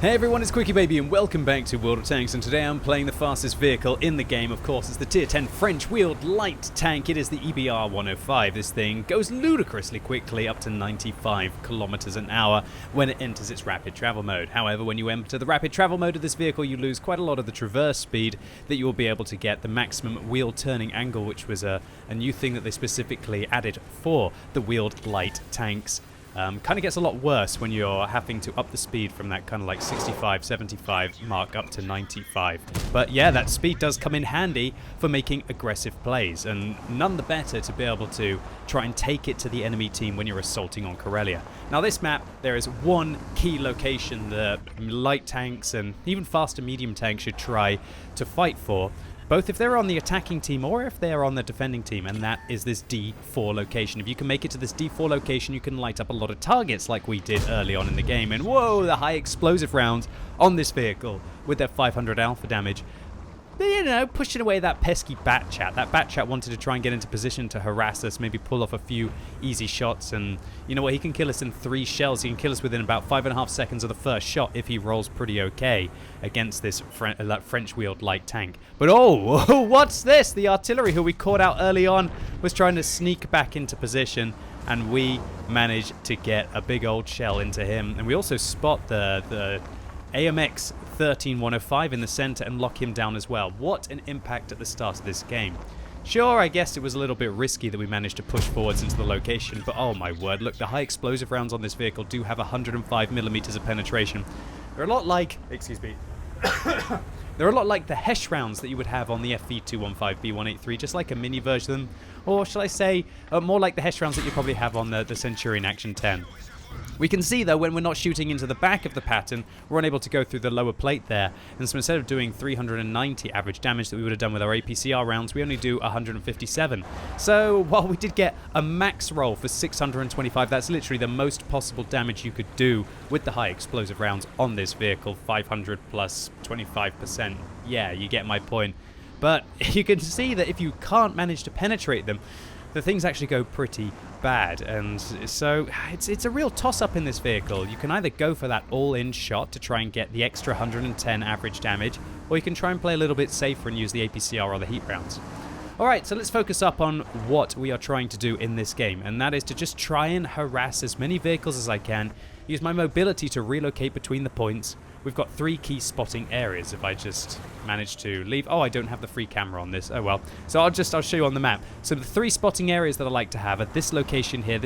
Hey everyone, it's QuickyBaby and welcome back to World of Tanks, and today I'm playing the fastest vehicle in the game. Of course, it's the tier 10 French wheeled light tank. It is the EBR 105. This thing goes ludicrously quickly, up to 95 kilometers an hour when it enters its rapid travel mode. However, when you enter the rapid travel mode of this vehicle, you lose quite a lot of the traverse speed that you will be able to get, the maximum wheel turning angle, which was a new thing that they specifically added for the wheeled light tanks. Kind of gets a lot worse when you're having to up the speed from that kind of like 65, 75 mark up to 95. But yeah, that speed does come in handy for making aggressive plays, and none the better to be able to try and take it to the enemy team when you're assaulting on Karelia. Now this map, there is one key location that light tanks and even faster medium tanks should try to fight for, both if they're on the attacking team or if they're on the defending team, and that is this D4 location. If you can make it to this D4 location, you can light up a lot of targets like we did early on in the game. And whoa, the high explosive rounds on this vehicle with their 500 alpha damage. You know, pushing away that pesky bat chat. That bat chat wanted to try and get into position to harass us, maybe pull off a few easy shots, and you know what, he can kill us in 3 shells. He can kill us within about 5.5 seconds of the first shot if he rolls pretty okay against this French wheeled light tank. But oh, what's this? The artillery who we caught out early on was trying to sneak back into position, and we managed to get a big old shell into him. And we also spot the AMX 13105 in the center and lock him down as well. What an impact at the start of this game. Sure, I guess it was a little bit risky that we managed to push forwards into the location, but oh my word, look, the high explosive rounds on this vehicle do have 105 millimeters of penetration. They're a lot like, excuse me, they're a lot like the Hesh rounds that you would have on the FV215B183, just like a mini version of them, or shall I say, more like the Hesh rounds that you probably have on the Centurion Action 10. We can see though, when we're not shooting into the back of the pattern, we're unable to go through the lower plate there, and so instead of doing 390 average damage that we would have done with our APCR rounds, we only do 157. So while we did get a max roll for 625, that's literally the most possible damage you could do with the high explosive rounds on this vehicle. 500 plus 25%. Yeah, you get my point. But you can see that if you can't manage to penetrate them, the things actually go pretty bad, and so it's a real toss-up in this vehicle. You can either go for that all-in shot to try and get the extra 110 average damage, or you can try and play a little bit safer and use the APCR or the heat rounds. Alright, so let's focus up on what we are trying to do in this game, and that is to just try and harass as many vehicles as I can, use my mobility to relocate between the points. We've got 3 key spotting areas. If I just manage to leave... Oh, I don't have the free camera on this. Oh well. So I'll show you on the map. So the 3 spotting areas that I like to have are this location here,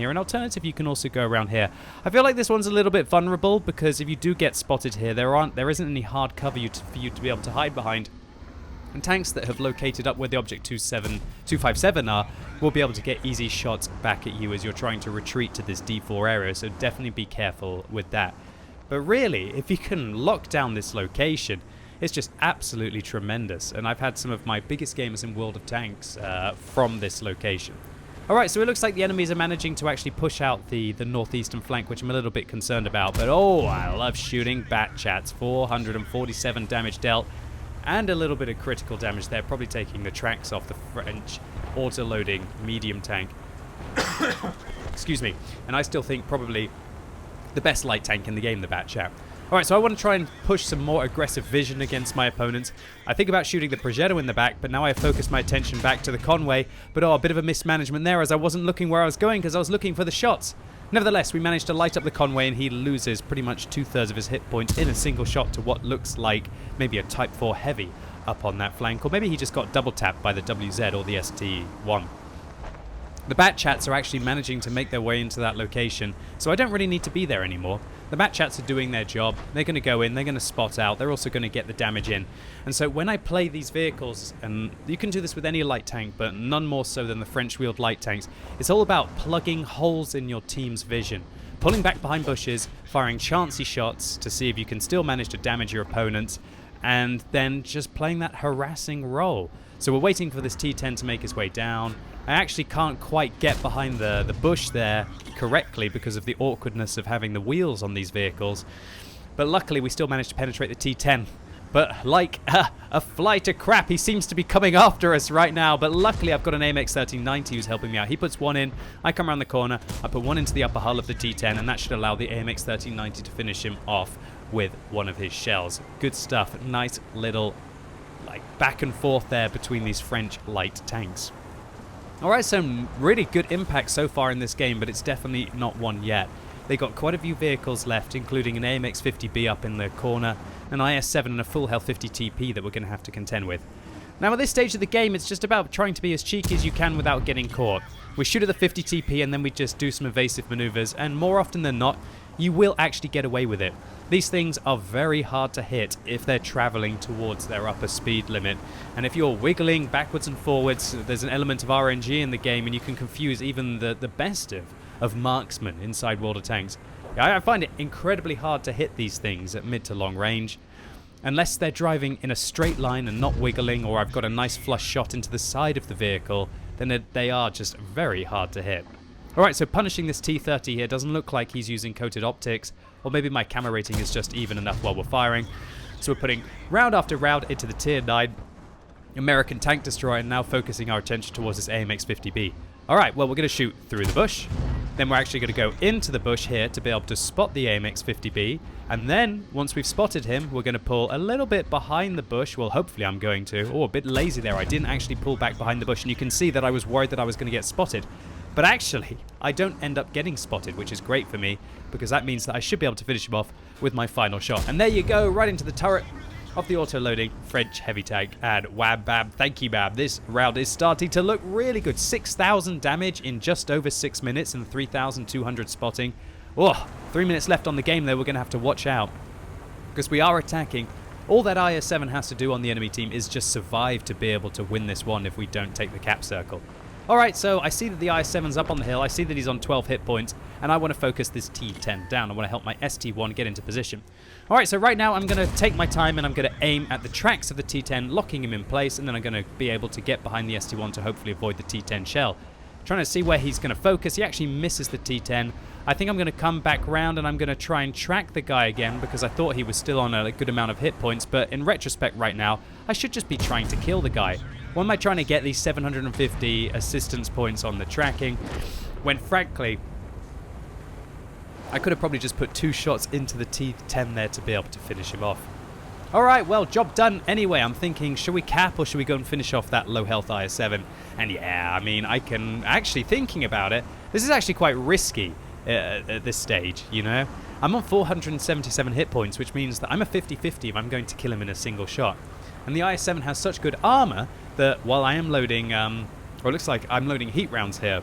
and alternative you can also go around here. I feel like this one's a little bit vulnerable because if you do get spotted here, there isn't any hard cover for you to be able to hide behind. And tanks that have located up where the Object 257 are will be able to get easy shots back at you as you're trying to retreat to this D4 area, so definitely be careful with that. But really, if you can lock down this location, it's just absolutely tremendous. And I've had some of my biggest gamers in World of Tanks from this location. Alright, so it looks like the enemies are managing to actually push out the northeastern flank, which I'm a little bit concerned about. But oh, I love shooting bat chats. 447 damage dealt, and a little bit of critical damage there, probably taking the tracks off the French auto-loading medium tank. Excuse me. And I still think probably the best light tank in the game, the Bat Chat. Alright, so I want to try and push some more aggressive vision against my opponents. I think about shooting the Progetto in the back, but now I focus my attention back to the Conway. But oh, a bit of a mismanagement there as I wasn't looking where I was going because I was looking for the shots. Nevertheless, we managed to light up the Conway and he loses pretty much 2/3 of his hit points in a single shot to what looks like maybe a Type 4 Heavy up on that flank. Or maybe he just got double tapped by the WZ or the ST1. The Bat Chats are actually managing to make their way into that location, so I don't really need to be there anymore. The Bat Chats are doing their job. They're going to go in, they're going to spot out, they're also going to get the damage in. And so when I play these vehicles, and you can do this with any light tank, but none more so than the French wheeled light tanks, it's all about plugging holes in your team's vision. Pulling back behind bushes, firing chancy shots to see if you can still manage to damage your opponents, and then just playing that harassing role. So we're waiting for this T10 to make his way down. I actually can't quite get behind the bush there correctly because of the awkwardness of having the wheels on these vehicles. But luckily we still managed to penetrate the T10. But like a flight of crap, he seems to be coming after us right now. But luckily I've got an AMX 1390 who's helping me out. He puts one in, I come around the corner, I put one into the upper hull of the T10, and that should allow the AMX 1390 to finish him off with one of his shells. Good stuff. Nice little like back and forth there between these French light tanks. Alright, some really good impact so far in this game, but it's definitely not won yet. They got quite a few vehicles left, including an AMX-50B up in the corner, an IS-7 and a full health 50 TP that we're going to have to contend with. Now at this stage of the game, it's just about trying to be as cheeky as you can without getting caught. We shoot at the 50 TP and then we just do some evasive maneuvers, and more often than not, you will actually get away with it. These things are very hard to hit if they're traveling towards their upper speed limit. And if you're wiggling backwards and forwards, there's an element of RNG in the game, and you can confuse even the best of marksmen inside World of Tanks. I find it incredibly hard to hit these things at mid to long range. Unless they're driving in a straight line and not wiggling, or I've got a nice flush shot into the side of the vehicle, then they are just very hard to hit. Alright, so punishing this T-30 here doesn't look like he's using coated optics, or maybe my camera rating is just even enough while we're firing. So we're putting round after round into the Tier 9 American tank destroyer, and now focusing our attention towards this AMX-50B. Alright, well, we're going to shoot through the bush. Then we're actually going to go into the bush here to be able to spot the AMX-50B. And then, once we've spotted him, we're going to pull a little bit behind the bush. Well, hopefully I'm going to. Oh, a bit lazy there. I didn't actually pull back behind the bush. And you can see that I was worried that I was going to get spotted. But actually, I don't end up getting spotted, which is great for me, because that means that I should be able to finish him off with my final shot. And there you go, right into the turret of the auto-loading French heavy tank. And wham bam, thank you bam. This round is starting to look really good. 6,000 damage in just over 6 minutes and 3,200 spotting. Oh, 3 minutes left on the game though. We're going to have to watch out, because we are attacking. All that IS-7 has to do on the enemy team is just survive to be able to win this one if we don't take the cap circle. Alright, so I see that the IS-7's up on the hill. I see that he's on 12 hit points, and I want to focus this T-10 down. I want to help my ST-1 get into position. Alright, so right now I'm going to take my time and I'm going to aim at the tracks of the T-10, locking him in place, and then I'm going to be able to get behind the ST-1 to hopefully avoid the T-10 shell. Trying to see where he's going to focus. He actually misses the T-10. I think I'm going to come back round and I'm going to try and track the guy again, because I thought he was still on a good amount of hit points, but in retrospect right now, I should just be trying to kill the guy. Why am I trying to get these 750 assistance points on the tracking, when frankly, I could have probably just put 2 shots into the T-10 there to be able to finish him off. Alright, well, job done anyway. I'm thinking, should we cap or should we go and finish off that low health IS-7? And yeah, I mean, I can actually, thinking about it, this is actually quite risky at this stage, you know? I'm on 477 hit points, which means that I'm a 50-50 if I'm going to kill him in a single shot. And the IS-7 has such good armor that while I am loading, or it looks like I'm loading heat rounds here,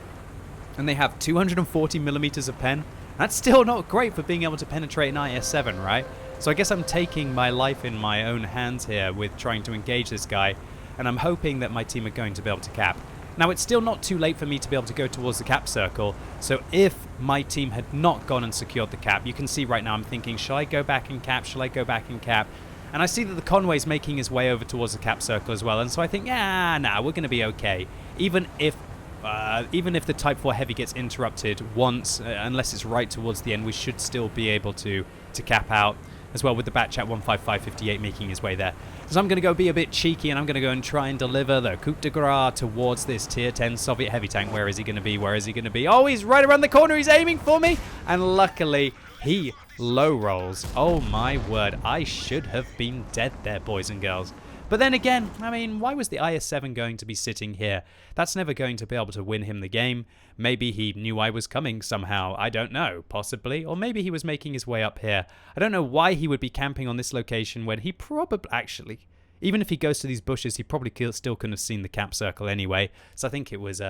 and they have 240 millimeters of pen, that's still not great for being able to penetrate an IS-7, right? So I guess I'm taking my life in my own hands here with trying to engage this guy, and I'm hoping that my team are going to be able to cap. Now, it's still not too late for me to be able to go towards the cap circle, so if my team had not gone and secured the cap, you can see right now I'm thinking, shall I go back and cap? Shall I go back and cap? And I see that the Conway's making his way over towards the cap circle as well, and so I think, yeah, nah, we're going to be okay. Even if the Type 4 Heavy gets interrupted once, unless it's right towards the end, we should still be able to cap out, as well with the Batchat 15558 making his way there. So I'm going to go be a bit cheeky, and I'm going to go and try and deliver the coup de grace towards this Tier 10 Soviet heavy tank. Where is he going to be? Where is he going to be? Oh, he's right around the corner. He's aiming for me. And luckily, he low rolls. Oh, my word. I should have been dead there, boys and girls. But then again, I mean, why was the IS-7 going to be sitting here? That's never going to be able to win him the game. Maybe he knew I was coming somehow. I don't know, possibly. Or maybe he was making his way up here. I don't know why he would be camping on this location when he probably, actually, even if he goes to these bushes, he probably still couldn't have seen the cap circle anyway. So I think it was,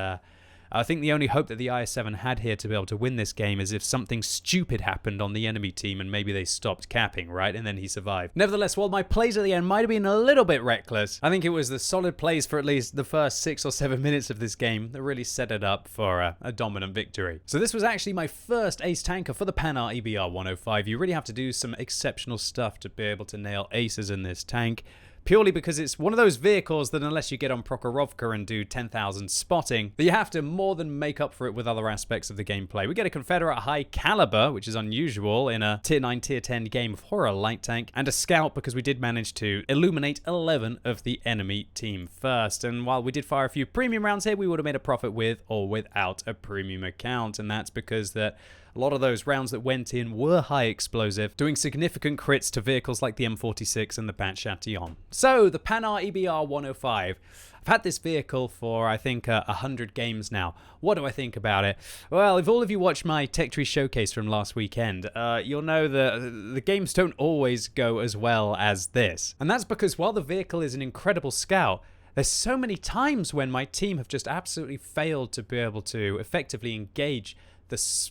I think the only hope that the IS-7 had here to be able to win this game is if something stupid happened on the enemy team and maybe they stopped capping, right? And then he survived. Nevertheless, while my plays at the end might have been a little bit reckless, I think it was the solid plays for at least the first 6 or 7 minutes of this game that really set it up for a dominant victory. So this was actually my first ace tanker for the Panhard EBR 105. You really have to do some exceptional stuff to be able to nail aces in this tank, purely because it's one of those vehicles that unless you get on Prokhorovka and do 10,000 spotting, that you have to more than make up for it with other aspects of the gameplay. We get a Confederate high caliber, which is unusual in a Tier 9, Tier 10 game of horror light tank, and a scout because we did manage to illuminate 11 of the enemy team first. And while we did fire a few premium rounds here, we would have made a profit with or without a premium account, and that's because that A lot of those rounds that went in were high explosive, doing significant crits to vehicles like the M46 and the Bat Chatillon. So, the Panhard EBR 105. I've had this vehicle for, I think, 100 games now. What do I think about it? Well, if all of you watched my Tech Tree Showcase from last weekend, you'll know that the games don't always go as well as this. And that's because while the vehicle is an incredible scout, there's so many times when my team have just absolutely failed to be able to effectively engage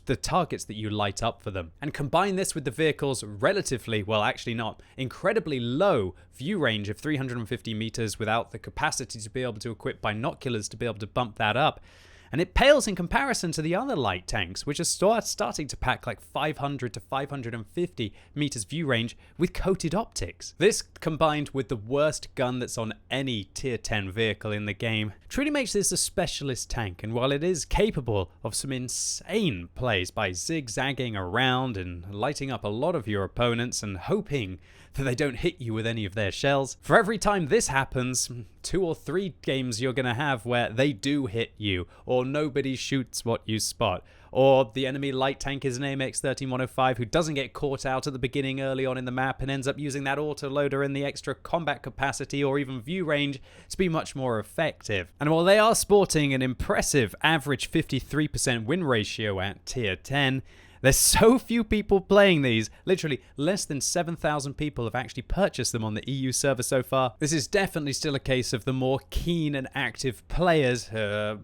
the targets that you light up for them. And combine this with the vehicle's relatively, well actually not, incredibly low view range of 350 meters without the capacity to be able to equip binoculars to be able to bump that up. And it pales in comparison to the other light tanks, which are starting to pack like 500 to 550 meters view range with coated optics. This, combined with the worst gun that's on any tier 10 vehicle in the game, truly makes this a specialist tank. And while it is capable of some insane plays by zigzagging around and lighting up a lot of your opponents and hoping that they don't hit you with any of their shells, for every time this happens, 2 or 3 games you're going to have where they do hit you, or nobody shoots what you spot, or the enemy light tank is an AMX-13-105 who doesn't get caught out at the beginning early on in the map and ends up using that autoloader and the extra combat capacity or even view range to be much more effective. And while they are sporting an impressive average 53% win ratio at tier 10, there's so few people playing these. Literally less than 7,000 people have actually purchased them on the EU server so far. This is definitely still a case of the more keen and active players,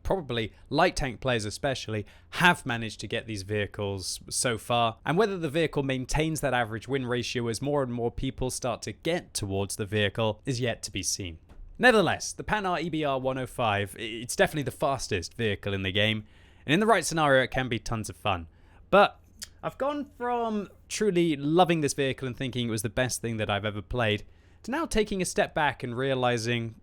probably light tank players especially, have managed to get these vehicles so far. And whether the vehicle maintains that average win ratio as more and more people start to get towards the vehicle is yet to be seen. Nevertheless, the Panhard EBR 105, it's definitely the fastest vehicle in the game. And in the right scenario, it can be tons of fun. But I've gone from truly loving this vehicle and thinking it was the best thing that I've ever played to now taking a step back and realizing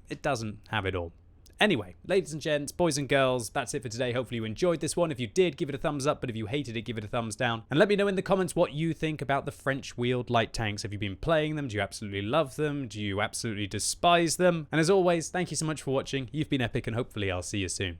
it doesn't have it all. Anyway, ladies and gents, boys and girls, that's it for today. Hopefully you enjoyed this one. If you did, give it a thumbs up, but if you hated it, give it a thumbs down. And let me know in the comments what you think about the French-wheeled light tanks. Have you been playing them? Do you absolutely love them? Do you absolutely despise them? And as always, thank you so much for watching. You've been epic, and hopefully I'll see you soon.